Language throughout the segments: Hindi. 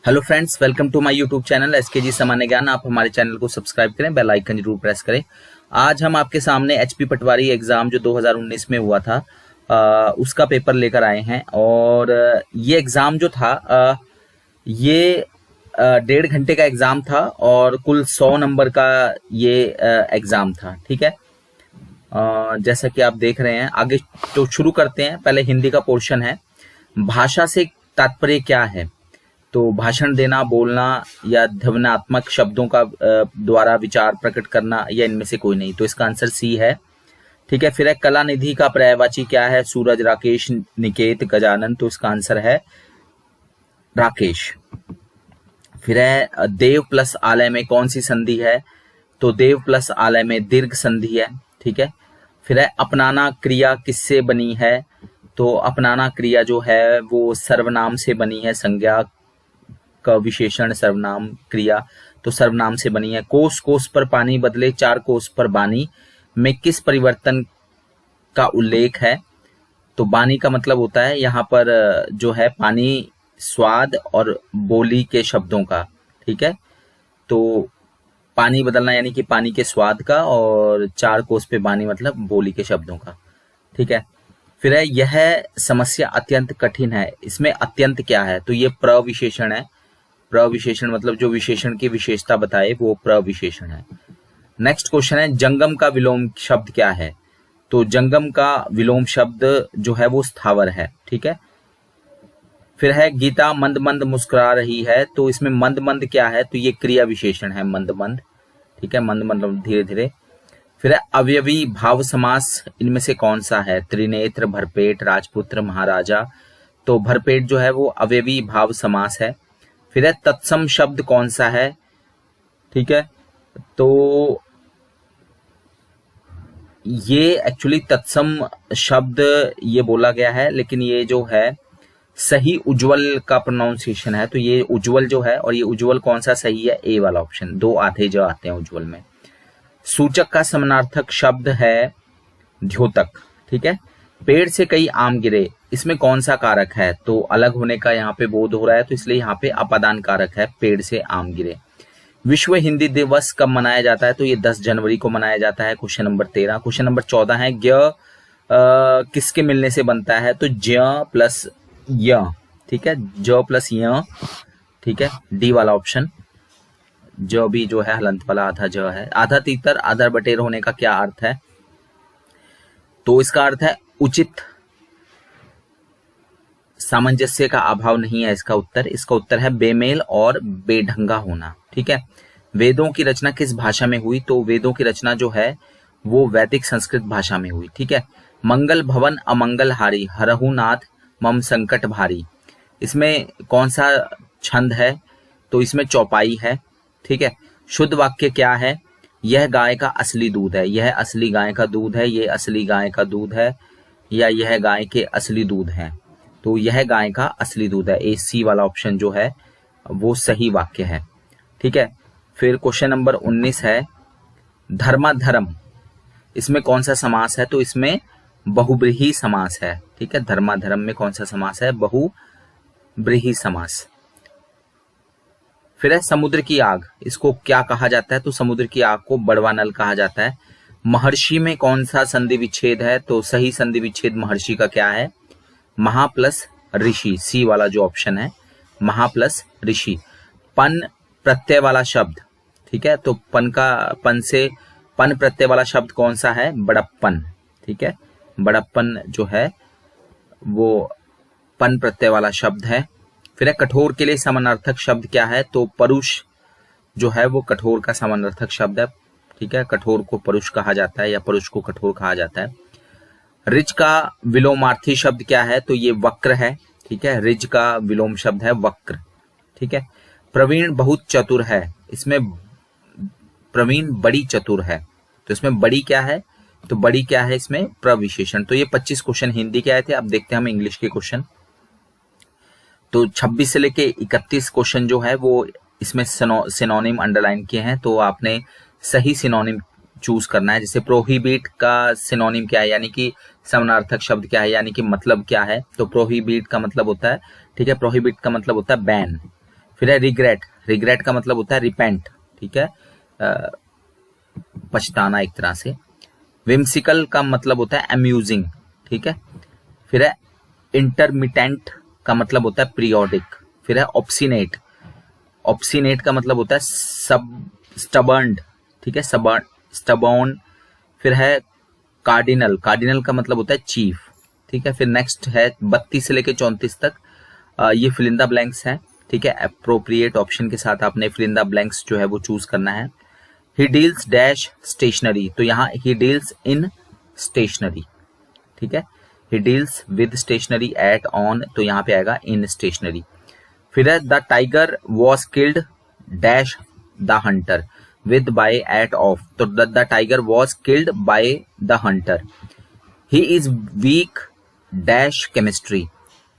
Hello friends, welcome to my YouTube channel SKG सामान्य ज्ञान। आप हमारे चैनल को सब्सक्राइब करें, बेल आइकन जरूर प्रेस करें। आज हम आपके सामने एचपी पटवारी एग्जाम जो 2019 में हुआ था उसका पेपर लेकर आए हैं। और ये एग्जाम जो था ये 1.5 घंटे का एग्जाम था और कुल 100 नंबर का ये एग्जाम था। ठीक है, जैसा कि आप देख रहे हैं। आगे तो शुरू करते हैं। पहले हिंदी का पोर्शन है। भाषा से तात्पर्य क्या है? तो भाषण देना, बोलना या ध्वन्यात्मक शब्दों का द्वारा विचार प्रकट करना, या इनमें से कोई नहीं। तो इसका आंसर सी है। ठीक है, फिर है कला निधि का पर्यायवाची क्या है? सूरज, राकेश, निकेत, गजानन। तो इसका आंसर है राकेश। फिर है देव प्लस आलय में कौन सी संधि है? तो देव प्लस आलय में दीर्घ संधि है। ठीक है, फिर है अपनाना क्रिया किससे बनी है? तो अपनाना क्रिया जो है वो सर्वनाम से बनी है। संज्ञा का विशेषण सर्वनाम क्रिया, तो सर्वनाम से बनी है। कोस कोस पर पानी बदले, चार कोस पर बानी में किस परिवर्तन का उल्लेख है? तो बानी का मतलब होता है यहाँ पर जो है पानी, स्वाद और बोली के शब्दों का। ठीक है, तो पानी बदलना यानी कि पानी के स्वाद का, और चार कोस पे बानी मतलब बोली के शब्दों का। ठीक है, फिर है यह समस्या अत्यंत कठिन है। इसमें अत्यंत क्या है? तो ये प्रविशेषण है। प्रविशेषण मतलब जो विशेषण की विशेषता बताए वो प्रविशेषण है। नेक्स्ट क्वेश्चन है जंगम का विलोम शब्द क्या है? तो जंगम का विलोम शब्द जो है वो स्थावर है। ठीक है, फिर है गीता मंद मंद मुस्कुरा रही है। तो इसमें मंद मंद क्या है? तो ये क्रिया विशेषण है, मंद मंद। ठीक है, मंद मतलब धीरे धीरे। फिर है अवयवी भाव समास इनमें से कौन सा है? त्रिनेत्र, भरपेट, राजपुत्र, महाराजा। तो भरपेट जो है वो अवयवी भाव समास है। फिर है तत्सम शब्द कौन सा है? ठीक है, तो ये एक्चुअली तत्सम शब्द ये बोला गया है, लेकिन ये जो है सही उज्जवल का प्रोनाउंसिएशन है। तो ये उज्जवल जो है, और ये उज्जवल कौन सा सही है? ए वाला ऑप्शन। दो आधे जो आते हैं उज्जवल में। सूचक का समानार्थक शब्द है द्योतक। ठीक है, पेड़ से कई आम गिरे, इसमें कौन सा कारक है? तो अलग होने का यहाँ पे बोध हो रहा है, तो इसलिए यहाँ पे अपादान कारक है, पेड़ से आम गिरे। विश्व हिंदी दिवस कब मनाया जाता है? तो ये 10 जनवरी को मनाया जाता है। Question number 13। क्वेश्चन नंबर 14 है किसके मिलने से बनता है? तो ज्य प्लस य। ठीक है, ज प्लस य। ठीक है, डी वाला ऑप्शन। ज भी जो है हलंत वाला आधा ज है। आधा तीतर आधा बटेर होने का क्या अर्थ है? तो इसका अर्थ है उचित सामंजस्य का अभाव नहीं है इसका उत्तर। इसका उत्तर है बेमेल और बेढंगा होना। ठीक है, वेदों की रचना किस भाषा में हुई? तो वेदों की रचना जो है वो वैदिक संस्कृत भाषा में हुई। ठीक है, मंगल भवन अमंगल हारी, हरहु नाथ मम संकट भारी, इसमें कौन सा छंद है? तो इसमें चौपाई है। ठीक है, शुद्ध वाक्य क्या है? यह गाय का असली दूध है, यह असली गाय का दूध है, ये असली गाय का दूध है, या यह गाय के असली दूध है। तो यह गाय का असली दूध है। ए सी वाला ऑप्शन जो है वो सही वाक्य है। ठीक है, फिर क्वेश्चन नंबर 19 है धर्माधर्म, इसमें कौन सा समास है? तो इसमें बहुब्रीहि समास है। ठीक है, धर्माधर्म में कौन सा समास है? बहुब्रीहि समास। फिर है समुद्र की आग, इसको क्या कहा जाता है? तो समुद्र की आग को बड़वा नल कहा जाता है। महर्षि में कौन सा संधि विच्छेद है? तो सही संधि विच्छेद महर्षि का क्या है? महा प्लस ऋषि, सी वाला जो ऑप्शन है, महा प्लस ऋषि। पन प्रत्यय वाला शब्द, ठीक है, तो पन से पन प्रत्यय वाला शब्द कौन सा है? बड़प्पन। ठीक है, बड़प्पन जो है वो पन प्रत्यय वाला शब्द है। फिर है कठोर के लिए समानार्थक शब्द क्या है? तो परुष जो है वो कठोर का समानार्थक शब्द है। ठीक है, कठोर को परुष कहा जाता है या परुष को कठोर कहा जाता है। रिज का विलोमार्थी शब्द क्या है? तो ये वक्र है। ठीक है, रिज का विलोम शब्द है वक्र। ठीक है, प्रवीण बहुत चतुर है, इसमें प्रवीण बड़ी चतुर है, तो इसमें बड़ी क्या है? तो बड़ी क्या है इसमें? प्रविशेषण। तो ये 25 क्वेश्चन हिंदी के आए थे। अब देखते हैं हम इंग्लिश के क्वेश्चन। तो 26 से लेके 31 क्वेश्चन जो है वो इसमें सिनोनिम अंडरलाइन किए हैं, तो आपने सही सिनोनिम चूज करना है। जैसे प्रोहिबिट का सिनोनिम क्या है, यानी कि समानार्थक शब्द क्या है, यानी कि मतलब क्या है? तो प्रोहिबिट का मतलब होता है, ठीक है, प्रोहिबिट का मतलब होता है बैन। फिर है रिग्रेट, रिग्रेट का मतलब होता है रिपेंट, ठीक है, पछताना एक तरह से। विम्सिकल का मतलब होता है अम्यूजिंग, ठीक है। फिर है इंटरमिटेंट का मतलब होता है पीरियोडिक। फिर है ऑब्सिनेट, ऑब्सिनेट का मतलब होता है स्टबर्न, ठीक है, स्टबॉर्न। फिर है कार्डिनल, कार्डिनल का मतलब होता है चीफ, ठीक है। फिर नेक्स्ट है 32 से लेकर 34 तक, ये फिल इन द ब्लैंक्स है, ठीक है। अप्रोप्रिएट ऑप्शन के साथ आपने फिल इन द ब्लैंक्स जो है वो चूज करना है। ही डील्स डैश स्टेशनरी, तो यहाँ ही डील्स इन स्टेशनरी, ठीक है। He deals with stationery at on, तो यहाँ पे आएगा इन स्टेशनरी। फिर है the tiger was killed dash the hunter with by at of, तो the tiger was killed by the hunter. He is weak dash chemistry,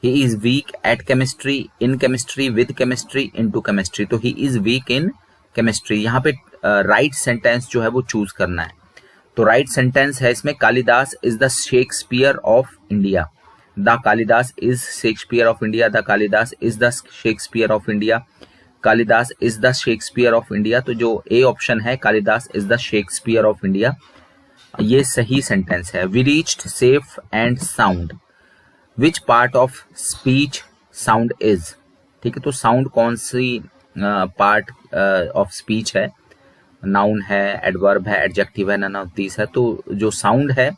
he is weak at chemistry, in chemistry, with chemistry, into chemistry, तो he is weak in chemistry. यहाँ पे राइट सेंटेंस जो है वो चूज करना है। तो राइट सेंटेंस है इसमें, Kalidas is the Shakespeare of India, the Kalidas is Shakespeare of India, the Kalidas is the Shakespeare of India, Kalidas is the Shakespeare of India. तो जो ए ऑप्शन है Kalidas is the Shakespeare of India, ये सही सेंटेंस है। We reached safe and sound, which part of speech sound is, ठीक है। तो साउंड कौन सी पार्ट ऑफ स्पीच है, नाउन है, एडवर्ब है, एडजेक्टिव है, नन ऑफ दीस है। तो जो साउंड है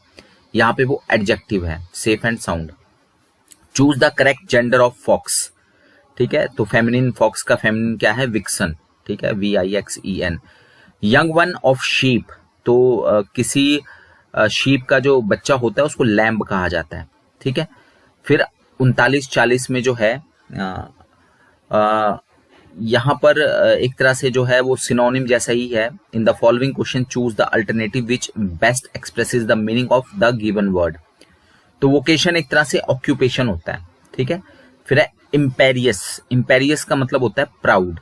यहाँ पे वो एडजेक्टिव है, safe and sound. Choose the correct gender of fox, ठीक है। तो फेमिनिन फॉक्स का फेमिनिन क्या है, विक्सन, ठीक है, VIXEN। Young one of sheep, तो किसी शीप का जो बच्चा होता है उसको लैम्ब कहा जाता है, ठीक है। फिर 39-40 में जो है यहाँ पर एक तरह से जो है वो सिनोनिम जैसा ही है। In the following question choose the alternative which best expresses the meaning of the given word. तो वोकेशन एक तरह से ऑक्यूपेशन होता है, ठीक है। फिर है इम्पेरियस, इम्पेरियस का मतलब होता है प्राउड,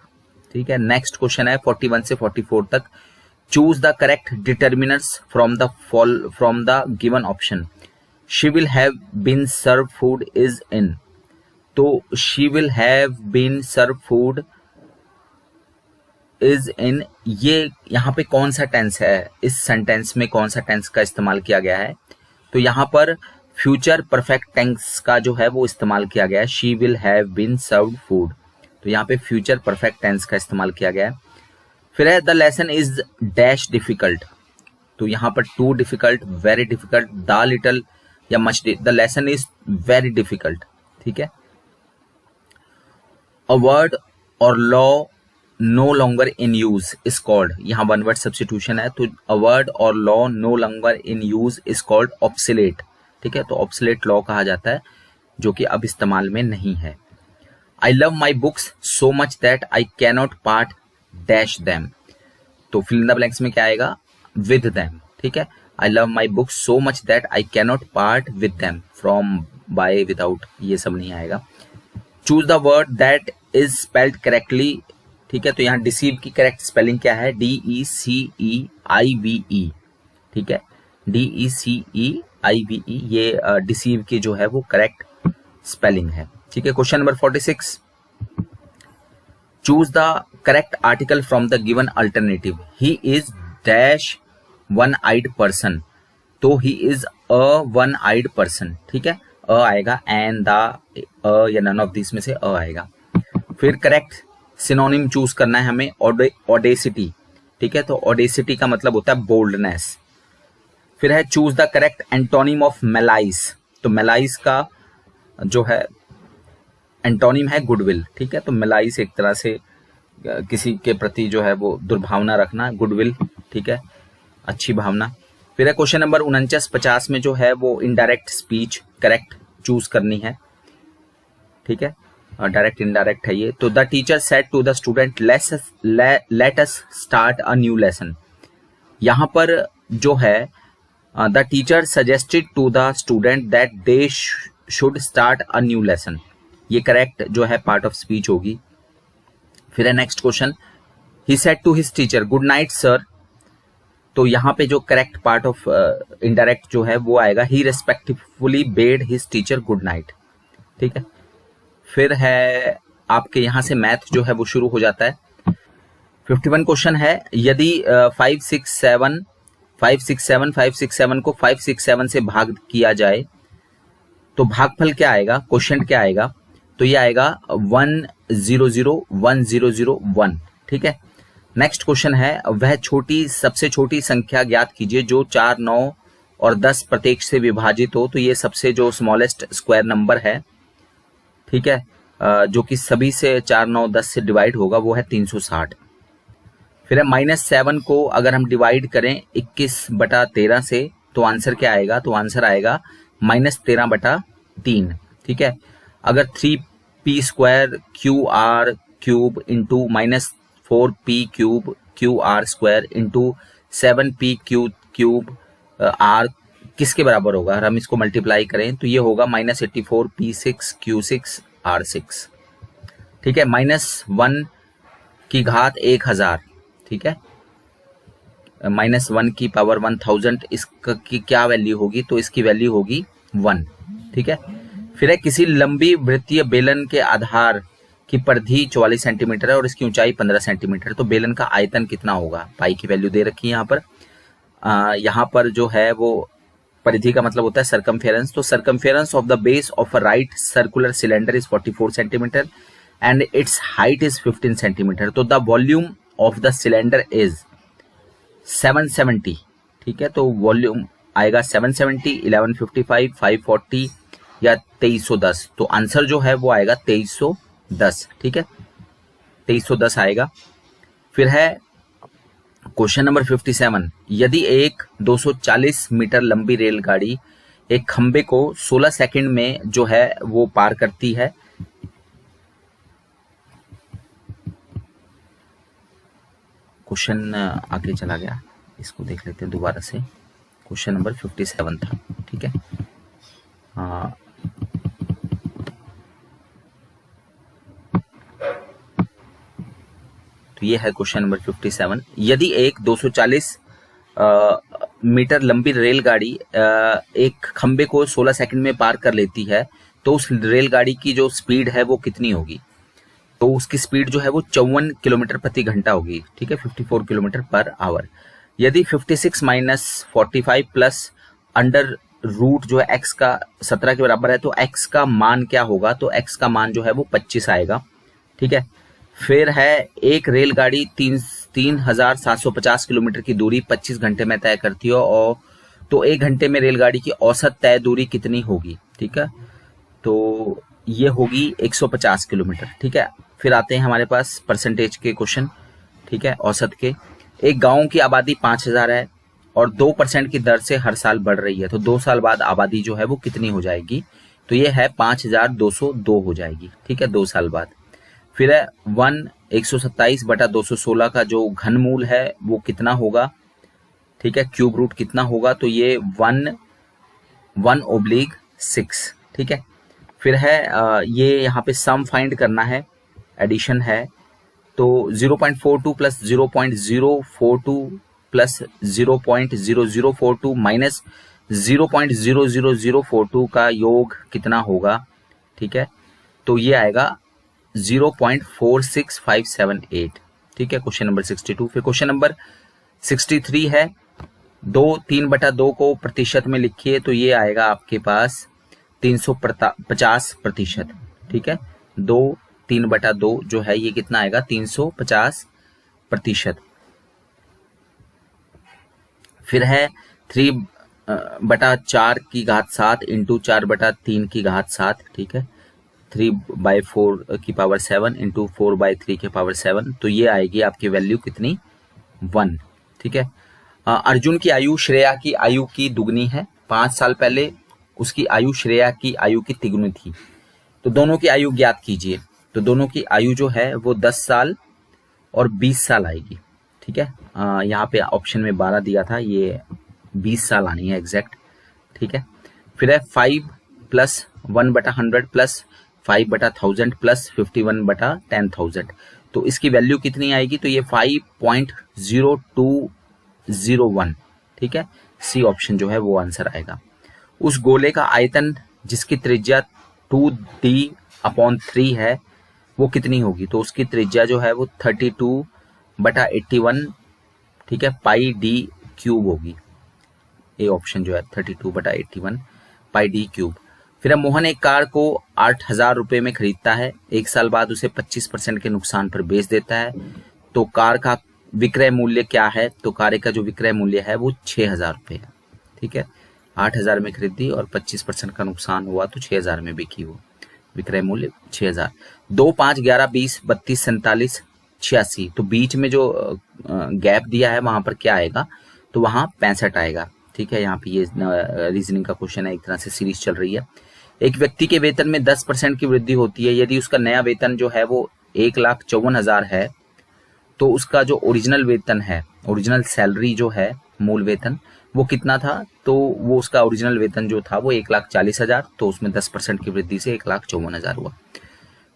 ठीक है। नेक्स्ट क्वेश्चन है 41 से 44 तक, choose the correct determiners from the given option. She will have been serve food is in, तो she will have been serve food is in, ये यहाँ पे कौन सा टेंस है, इस सेंटेंस में कौन सा टेंस का इस्तेमाल किया गया है। तो यहाँ पर फ्यूचर परफेक्ट टेंस का जो है वो इस्तेमाल किया गया है, she will have been served food, तो यहाँ पे फ्यूचर परफेक्ट टेंस का इस्तेमाल किया गया है। फिर है the lesson is dash difficult, तो यहाँ पर too difficult, very difficult, the little या much, the lesson is very difficult, ठीक है। A word or law no longer in use is called, यहाँ वन वर्ड सब्स्टिट्यूशन है, तो a word or law no longer in use is called obsolete, ठीक है। तो ऑब्सोलेट लॉ कहा जाता है जो कि अब इस्तेमाल में नहीं है। I love my books so much that I cannot part dash them, तो फिल इन द ब्लैंक्स में क्या आएगा, विद दैम, ठीक है। I love my books so much that I cannot part with them, from, by, without, ये सब नहीं आएगा। Choose the word that is spelled correctly, ठीक है। तो यहाँ डिसीव की करेक्ट स्पेलिंग क्या है, DECEIVE, ठीक है, DECEIVE, ये डिसीव की जो है वो करेक्ट स्पेलिंग है, ठीक है। Question number 46, choose the correct article from the given alternative. He is dash one eyed person, तो he is a one eyed person, ठीक है। अ आएगा, एंड द, या नन ऑफ दिस में से अ आएगा। फिर करेक्ट सिनोनिम चूज करना है हमें, ऑडेसिटी, ठीक है। तो ऑडेसिटी का मतलब होता है बोल्डनेस। फिर है choose the correct antonym of malice, तो मेलाइस का जो है एंटोनिम है गुडविल, ठीक है। तो मेलाइस एक तरह से किसी के प्रति जो है वो दुर्भावना रखना, गुडविल, ठीक है, अच्छी भावना। फिर है क्वेश्चन नंबर 49-50 में जो है वो इनडायरेक्ट स्पीच करेक्ट चूज करनी है, ठीक है, डायरेक्ट इनडायरेक्ट है ये। तो the teacher said to the student let us start a new lesson, यहाँ पर जो है the teacher suggested to the student that they should start a new lesson, ये करेक्ट जो है पार्ट ऑफ स्पीच होगी। फिर है next question, he said to his teacher good night sir, तो यहाँ पे जो करेक्ट पार्ट ऑफ इनडायरेक्ट जो है वो आएगा, he respectfully bade his teacher good night, ठीक है। फिर है आपके यहाँ से मैथ जो है वो शुरू हो जाता है। 51 क्वेश्चन है, यदि 567 को 567 से भाग किया जाए तो भागफल क्या आएगा, क्वेश्चन क्या आएगा, तो ये आएगा 1001001। ठीक है। नेक्स्ट क्वेश्चन है, वह सबसे छोटी संख्या ज्ञात कीजिए जो 4, 9 और 10 प्रत्येक से विभाजित हो। तो ये सबसे जो स्मॉलेस्ट स्क्वायर नंबर है, ठीक है, जो कि सभी से 4, 9, 10 से डिवाइड होगा, वो है 360। फिर है -7 को अगर हम डिवाइड करें 21/13 से तो आंसर क्या आएगा, तो आंसर आएगा -13/3। ठीक है। अगर 3p² QR³ into -4p³ QR² into 7p³ R किसके बराबर होगा, अगर हम इसको मल्टीप्लाई करें तो ये होगा -84p6 Q6 R6। ठीक है। -1 की घात 1000, ठीक है, -1 की पावर 1000, इसकी क्या वैल्यू होगी, तो इसकी वैल्यू होगी 1। ठीक है। फिर है, किसी लंबी वृत्तीय बेलन के आधार की परिधि 44 सेंटीमीटर है और इसकी ऊंचाई 15 सेंटीमीटर, तो बेलन का आयतन कितना होगा, पाई की वैल्यू दे रखी है यहाँ पर जो है वो परिधि का मतलब होता है सर्कमफेरेंस। तो circumference of the base of a right circular cylinder is 44 centimetre and its height is 15 centimetre. तो the volume of the cylinder is 770। ठीक है। तो वॉल्यूम आएगा 770, 1155, 540 या 2310। तो आंसर जो है वो आएगा 2310। ठीक है, 2310 आएगा। फिर है क्वेश्चन नंबर 57, यदि एक 240 मीटर लंबी रेलगाड़ी एक खंबे को 16 सेकंड में जो है वो पार करती है, क्वेश्चन आगे चला गया, इसको देख लेते हैं दोबारा से। क्वेश्चन नंबर 57 था। ठीक है। तो ये है क्वेश्चन नंबर 57। यदि एक 240 मीटर लंबी रेलगाड़ी एक खंबे को 16 सेकंड में पार कर लेती है तो उस रेलगाड़ी की जो स्पीड है वो कितनी होगी, तो उसकी स्पीड जो है वो 54 किलोमीटर प्रति घंटा होगी। ठीक है, 54 किलोमीटर पर आवर। यदि 56 - 45 प्लस अंडर रूट जो है x का 17 के बराबर है तो x का मान क्या होगा, तो x का मान जो है वो 25 आएगा। ठीक है। फिर है, एक रेलगाड़ी 3750 किलोमीटर की दूरी 25 घंटे में तय करती है और तो 1 घंटे में रेलगाड़ी की औसत तय दूरी कितनी होगी। ठीक है, तो ये होगी 150 किलोमीटर। ठीक है। फिर आते हैं हमारे पास परसेंटेज के क्वेश्चन। ठीक है, औसत के। एक गांव की आबादी 5000 है और 2% की दर से हर साल बढ़ रही है, तो 2 साल बाद आबादी जो है वो कितनी हो जाएगी, तो ये है 5202 हो जाएगी। ठीक है, 2 साल बाद। फिर है 127/216 का जो घनमूल है वो कितना होगा। ठीक है, क्यूब रूट कितना होगा, तो ये 1/6। ठीक है। फिर है ये यहाँ पे सम फाइंड करना है, एडिशन है, तो 0.42 प्लस 0.042 प्लस 0.0042 माइनस 0.00042 का योग कितना होगा। ठीक है, तो ये आएगा 0.46578। ठीक है, क्वेश्चन नंबर 62। फिर क्वेश्चन नंबर 63 है, 3/2 को प्रतिशत में लिखिए, तो ये आएगा आपके पास 350%। ठीक है, 3/2 जो है ये कितना आएगा, 350%। फिर है 3/4 की घात 7 इंटू 4/3 की घात 7। ठीक है, 3/4 की पावर 7 इंटू 4/3 की पावर 7, तो ये आएगी आपकी वैल्यू कितनी, 1। ठीक है। अर्जुन की आयु श्रेया की आयु की दुगनी है। 5 साल पहले उसकी आयु श्रेया की आयु की तिगुनी थी, तो दोनों की आयु ज्ञात कीजिए। तो दोनों की आयु जो है वो 10 साल और 20 साल आएगी। ठीक है, यहाँ पे ऑप्शन में 12 दिया था, ये 20 साल आनी है एग्जैक्ट। ठीक है। फिर है 5 + 1/100 प्लस 5/1000 प्लस 51/10000, तो इसकी वैल्यू कितनी आएगी, तो ये 5.0201। ठीक है, सी ऑप्शन जो है वो आंसर आएगा। उस गोले का आयतन जिसकी त्रिज्या 2d/3 है वो कितनी होगी, तो उसकी त्रिज्या जो है वो 32/81, ठीक है, पाई डी क्यूब होगी। ए ऑप्शन जो है 32/81 पाई डी क्यूब। फिर मोहन एक कार को 8,000 रुपये में खरीदता है, 1 साल बाद उसे 25% के नुकसान पर बेच देता है, तो कार का विक्रय मूल्य क्या है, तो कार का जो विक्रय मूल्य है वो 6,000 रुपये है, ठीक है। 8,000 में खरीदी और 25% का नुकसान हुआ तो 6,000 में बिकी, वो विक्रय मूल्य 6,000। 2, 5, 11, 20, 32, 47, 86, तो बीच में जो गैप दिया है वहां पर क्या आएगा, तो वहां 65 आएगा, ठीक है। यहाँ पे ये रीजनिंग का क्वेश्चन है, एक तरह से सीरीज चल रही है। एक व्यक्ति के वेतन में 10% की वृद्धि होती है, यदि उसका नया वेतन जो है वो 1,54,000 है, तो उसका जो ओरिजिनल वेतन है, ओरिजिनल सैलरी जो है, मूल वेतन, वो कितना था, तो वो उसका ओरिजिनल वेतन जो था वो 1,40,000, तो उसमें 10% की वृद्धि से 1,54,000 हुआ।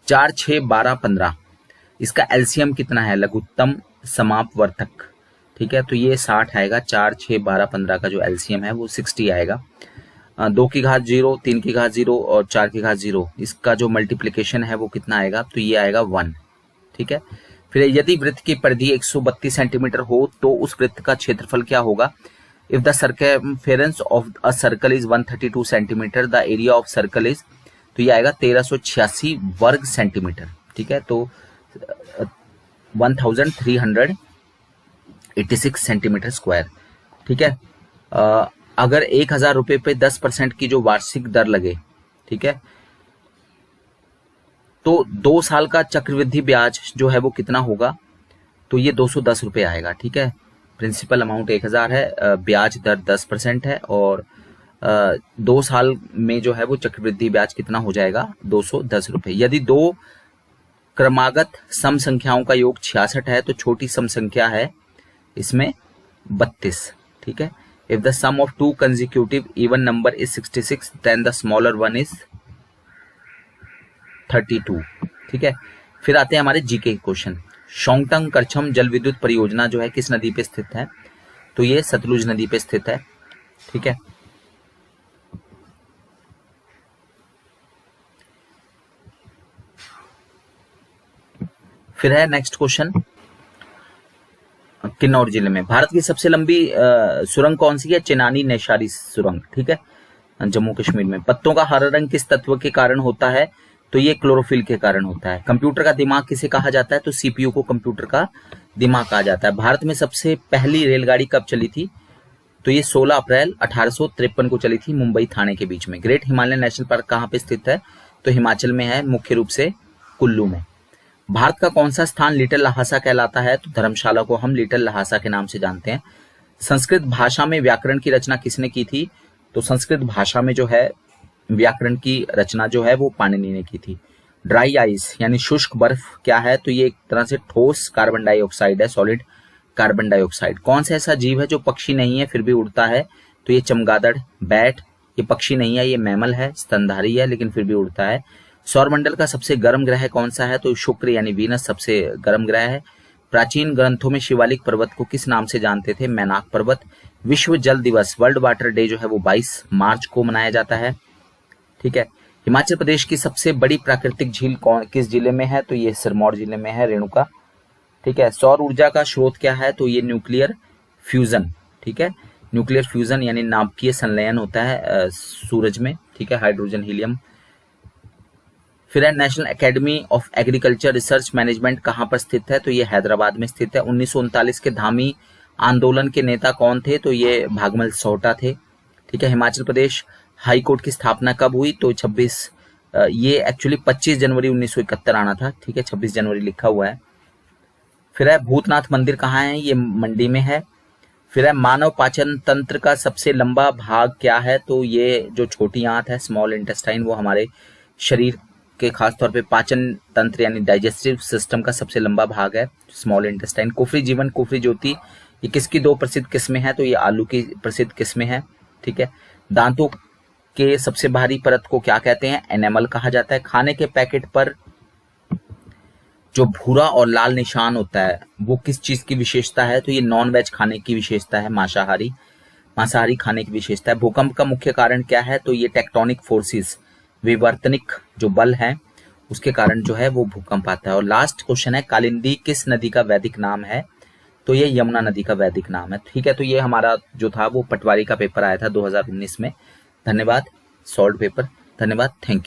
4, 6, 12, 15, इसका एलसीएम कितना है, लघुत्तम समापवर्तक, ठीक है, तो ये 60 आएगा। 4, 6, 12, 15 का जो एलसीएम है वो 60 आएगा। 2 की घात 0, 3 की घात 0 और 4 की घात 0, इसका जो मल्टीप्लिकेशन है वो कितना आएगा, तो ये आएगा 1, ठीक है। फिर यदि वृत्त की परिधि 132 सेंटीमीटर हो तो उस वृत्त का क्षेत्रफल क्या होगा। If the circumference of a circle is 132 centimetre, the area of circle is, तो ये आएगा 1386 वर्ग सेंटीमीटर, ठीक है, तो 1386 सेंटीमीटर स्क्वायर, ठीक है। अगर 1,000 रुपये पे 10% की जो वार्षिक दर लगे, ठीक है, तो 2 साल का चक्रवृद्धि ब्याज जो है वो कितना होगा, तो ये 210 रुपये आएगा, ठीक है। प्रिंसिपल अमाउंट 1,000 है, ब्याज दर 10% है, और 2 साल में जो है वो चक्रवृद्धि ब्याज कितना हो जाएगा, 210 रुपये। यदि 2 क्रमागत सम संख्याओं का योग 66 है तो छोटी सम संख्या है इसमें 32, ठीक है। If the sum of 2 consecutive even number is 66 then the smaller one is 32, ठीक है। फिर आते हैं हमारे जीके क्वेश्चन। शोंगतंग करछम जल विद्युत परियोजना जो है किस नदी पे स्थित है, तो ये सतलुज नदी पे स्थित है, ठीक है। फिर है नेक्स्ट क्वेश्चन, किन्नौर जिले में भारत की सबसे लंबी सुरंग कौन सी है, चेनानी नैशारी सुरंग, ठीक है, जम्मू कश्मीर में। पत्तों का हरा रंग किस तत्व के कारण होता है, तो ये क्लोरोफिल के कारण होता है। कंप्यूटर का दिमाग किसे कहा जाता है, तो सीपीयू को कंप्यूटर का दिमाग कहा जाता है। भारत में सबसे पहली रेलगाड़ी कब चली थी, तो ये 16 अप्रैल 1853 को चली थी, मुंबई थाने के बीच में। ग्रेट हिमालयन नेशनल पार्क कहाँ पे स्थित है, तो हिमाचल में है, मुख्य रूप से कुल्लू में। भारत का कौन सा स्थान लिटिल लहासा कहलाता है, तो धर्मशाला को हम लिटिल लहासा के नाम से जानते हैं। संस्कृत भाषा में व्याकरण की रचना किसने की थी, तो संस्कृत भाषा में जो है व्याकरण की रचना जो है वो पाणिनि ने की थी। ड्राई आइस यानी शुष्क बर्फ क्या है, तो ये एक तरह से ठोस कार्बन डाइऑक्साइड है, सॉलिड कार्बन डाइऑक्साइड। कौन सा ऐसा जीव है जो पक्षी नहीं है फिर भी उड़ता है, तो ये चमगादड़, बैट, ये पक्षी नहीं है, ये मैमल है, स्तनधारी है लेकिन फिर भी उड़ता है। सौरमंडल का सबसे गर्म ग्रह कौन सा है, तो शुक्र यानी वीनस सबसे गर्म ग्रह है। प्राचीन ग्रंथों में शिवालिक पर्वत को किस नाम से जानते थे, मैनाक पर्वत। विश्व जल दिवस वर्ल्ड वाटर डे जो है वो 22 मार्च को मनाया जाता है, ठीक है। हिमाचल प्रदेश की सबसे बड़ी प्राकृतिक झील किस जिले में है, तो ये सिरमौर जिले में है, रेणुका, ठीक है। सौर ऊर्जा का स्रोत क्या है, तो ये न्यूक्लियर फ्यूजन, ठीक है। न्यूक्लियर फ्यूजन यानी नाभिकीय संलयन होता है सूरज में, ठीक है, हाइड्रोजन हीलियम। फिर है national academy of agriculture research management कहाँ पर स्थित है, तो ये हैदराबाद में स्थित है। 1939 के धामी आंदोलन के नेता कौन थे, तो ये भागमल सोहटा थे, ठीक है। हिमाचल प्रदेश हाई कोर्ट की स्थापना कब हुई, तो 26 ये एक्चुअली 25 जनवरी 1971 आना था, ठीक है, 26 जनवरी लिखा हुआ है। फिर है भूतनाथ मंदिर कहाँ है, ये मंडी में है। फिर है मानव पाचन तंत्र का सबसे लंबा भाग क्या है, तो ये जो छोटी आंत है स्मॉल इंटेस्टाइन, वो हमारे शरीर के खासतौर पे पाचन तंत्र यानी डाइजेस्टिव सिस्टम का सबसे लंबा भाग है स्मॉल इंटेस्टाइन। कुफरी जीवन, कुफरी ज्योति, ये किसकी 2 प्रसिद्ध किस्में हैं, तो ये आलू की प्रसिद्ध किस्में हैं, ठीक है। दांतों के सबसे भारी परत को क्या कहते हैं, एनेमल कहा जाता है। खाने के पैकेट पर जो भूरा और लाल निशान होता है वो किस चीज की विशेषता है, तो ये नॉन वेज खाने की विशेषता है, मांसाहारी खाने की विशेषता है। भूकंप का मुख्य कारण क्या है, तो ये टेक्टोनिक फोर्सेस, विवर्तनिक जो बल हैं उसके कारण जो है वो भूकंप आता है। और लास्ट क्वेश्चन है, कालिंदी किस नदी का वैदिक नाम है? तो ये यमुना नदी का वैदिक नाम है। ठीक है, तो ये हमारा जो था वो पटवारी का पेपर आया था 2019 में। धन्यवाद। Solve paper. धन्यवाद। Thank you.